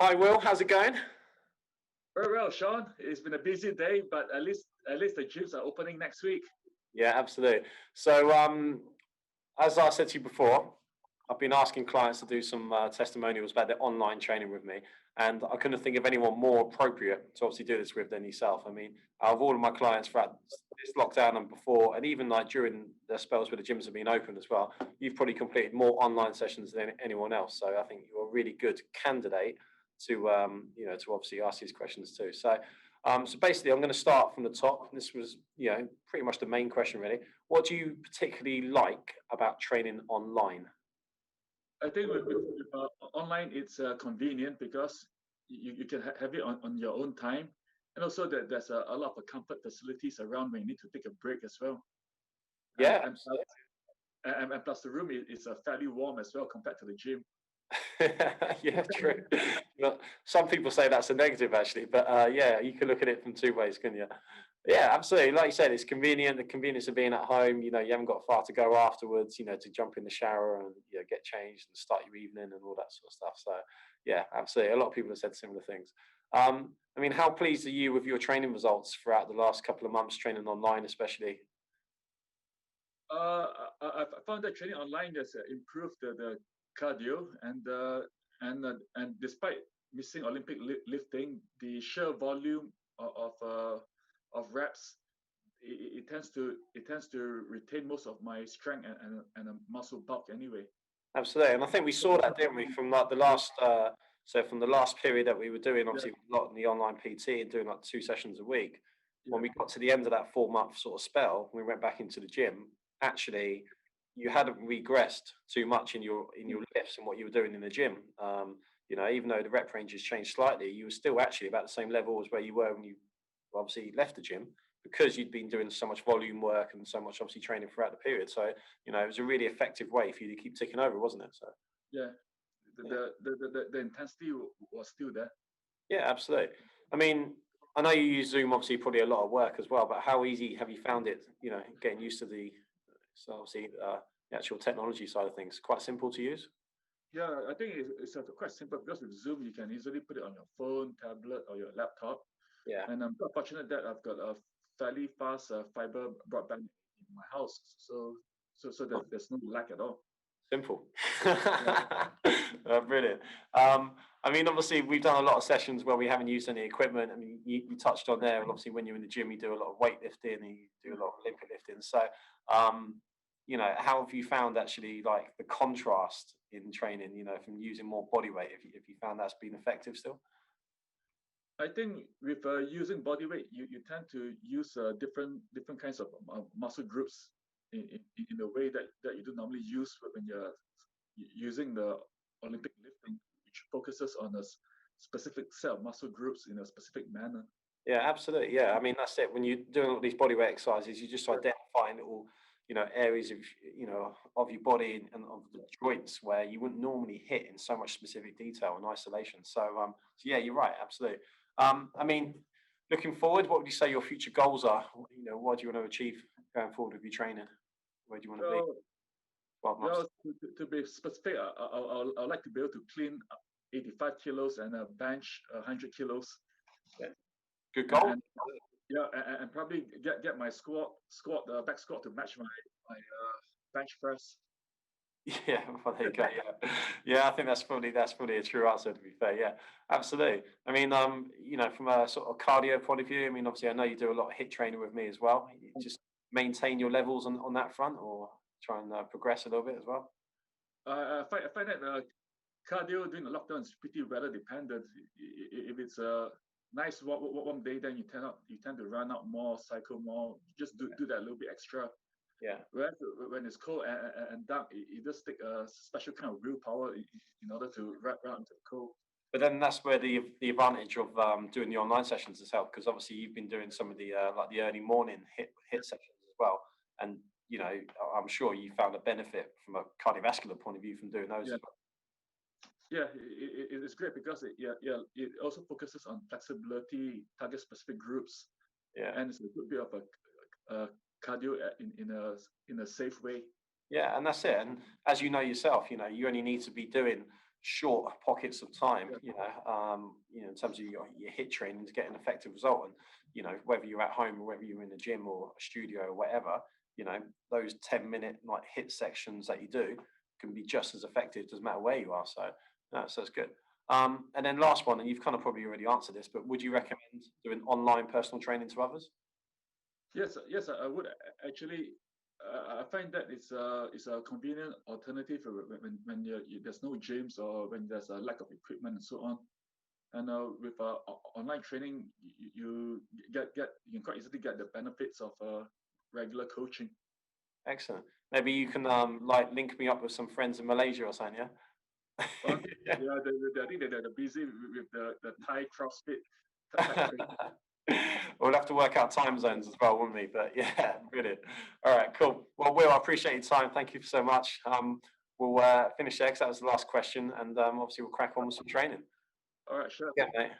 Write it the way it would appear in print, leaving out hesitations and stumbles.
Hi Will, how's it going? Very well, Sean. It's been a busy day, but at least the gyms are opening next week. Yeah, absolutely. So, as I said to you before, I've been asking clients to do some testimonials about their online training with me, and I couldn't think of anyone more appropriate to obviously do this with than yourself. I mean, out of all of my clients throughout this lockdown and before, and even like during the spells where the gyms have been open as well, you've probably completed more online sessions than anyone else. So I think you're a really good candidate to to obviously ask these questions too. So basically, I'm going to start from the top. This was, pretty much the main question, really. What do you particularly like about training online? I think with online, it's convenient because you can have it on your own time. And also that there's a lot of comfort facilities around when you need to take a break as well. And, Yeah, and, plus, and plus the room is fairly warm as well compared to the gym. yeah, true. Well, some people say that's a negative, actually, but yeah, you can look at it from two ways, can you? Yeah, absolutely. Like you said, it's convenient. The convenience of being at home. You haven't got far to go afterwards. To jump in the shower and get changed and start your evening and all that sort of stuff. So, yeah, absolutely. A lot of people have said similar things. I mean, how pleased are you with your training results throughout the last couple of months, training online, especially? I found that training online has improved the cardio and despite missing Olympic lifting, the sheer volume of reps it tends to retain most of my strength and muscle bulk anyway. Absolutely, and I think we saw that, didn't we, from like the last from the last period that we were doing, Yeah, obviously a lot in the online PT and doing like 2 sessions a week. When yeah, we got to the end of that 4 month sort of spell, we went back into the gym. Actually, you hadn't regressed too much in your lifts and what you were doing in the gym. Even though the rep range has changed slightly, you were still actually about the same level as where you were when you obviously left the gym because you'd been doing so much volume work and so much obviously training throughout the period. So it was a really effective way for you to keep ticking over, wasn't it? So yeah. The yeah, the intensity was still there. yeah, absolutely. I mean, I know you use Zoom obviously probably a lot of work as well, but how easy have you found it? Getting used to obviously the actual technology side of things. Quite simple to use. Yeah, I think it's quite simple because with Zoom you can easily put it on your phone, tablet, or your laptop. Yeah, And I'm quite fortunate that I've got a fairly fast fiber broadband in my house, so that there's no lag at all. simple. Yeah, Brilliant. I mean, obviously, we've done a lot of sessions where we haven't used any equipment. I mean, you touched on there, and obviously, when you're in the gym, you do a lot of weightlifting and you do a lot of Olympic lifting. So, how have you found actually like the contrast in training, from using more body weight? If you found that's been effective still? I think with using body weight, you tend to use different kinds of muscle groups in a way that you do normally use when you're using the Olympic lifting, which focuses on a specific set of muscle groups in a specific manner. Yeah, absolutely. Yeah, I mean that's it. When you're doing all these bodyweight exercises, you're just identifying little, areas of of your body and of the joints where you wouldn't normally hit in so much specific detail and isolation. So yeah, you're right. Absolutely. I mean, looking forward, what would you say your future goals are? What do you want to achieve going forward with your training? Where do you want to be? Well, 12 months. to be specific, I'd like to be able to clean 85 kilos and bench 100 kilos, Yeah, good and, goal. and yeah, and probably get my squat back squat to match my bench press. Yeah, well, there you go. Yeah, yeah. I think that's probably a true answer. To be fair, yeah, absolutely. I mean, from a sort of cardio point of view, I mean, obviously, I know you do a lot of hit training with me as well. You just maintain your levels on that front, or try and progress a little bit as well. I find that cardio during the lockdown is pretty weather dependent. If it's a nice warm day, then you tend to run out more, cycle more, just do that a little bit extra. Yeah, Whereas when it's cold and dark, it does take a special kind of willpower in order to run into the cold. but then that's where the advantage of doing the online sessions has helped because obviously you've been doing some of the like the early morning hit sessions as well, and I'm sure you found a benefit from a cardiovascular point of view from doing those Yeah, as well. yeah, it's great because it also focuses on flexibility, target specific groups, Yeah. and it's a good bit of a cardio in a safe way. Yeah, and that's it. And as you know yourself, you only need to be doing short pockets of time, Yeah. in terms of your HIIT training to get an effective result. And, whether you're at home or whether you're in a gym or a studio or whatever, those 10-minute like HIIT sections that you do can be just as effective, doesn't matter where you are. So, no, so that's good. And then last one, and you've kind of probably already answered this, but would you recommend doing online personal training to others? Yes, I would actually. I find that it's a convenient alternative when there's no gyms or when there's a lack of equipment and so on. And with online training, you can quite easily get the benefits of regular coaching. Excellent. Maybe you can like link me up with some friends in Malaysia or something, Well, yeah? yeah, I think they're busy with the Thai CrossFit type training. We'll have to work out time zones as well, wouldn't we? But yeah, brilliant. All right, cool. Well, Will, I appreciate your time. Thank you so much. We'll finish there because that was the last question, and obviously we'll crack on with some training. All right, sure. Yeah, mate.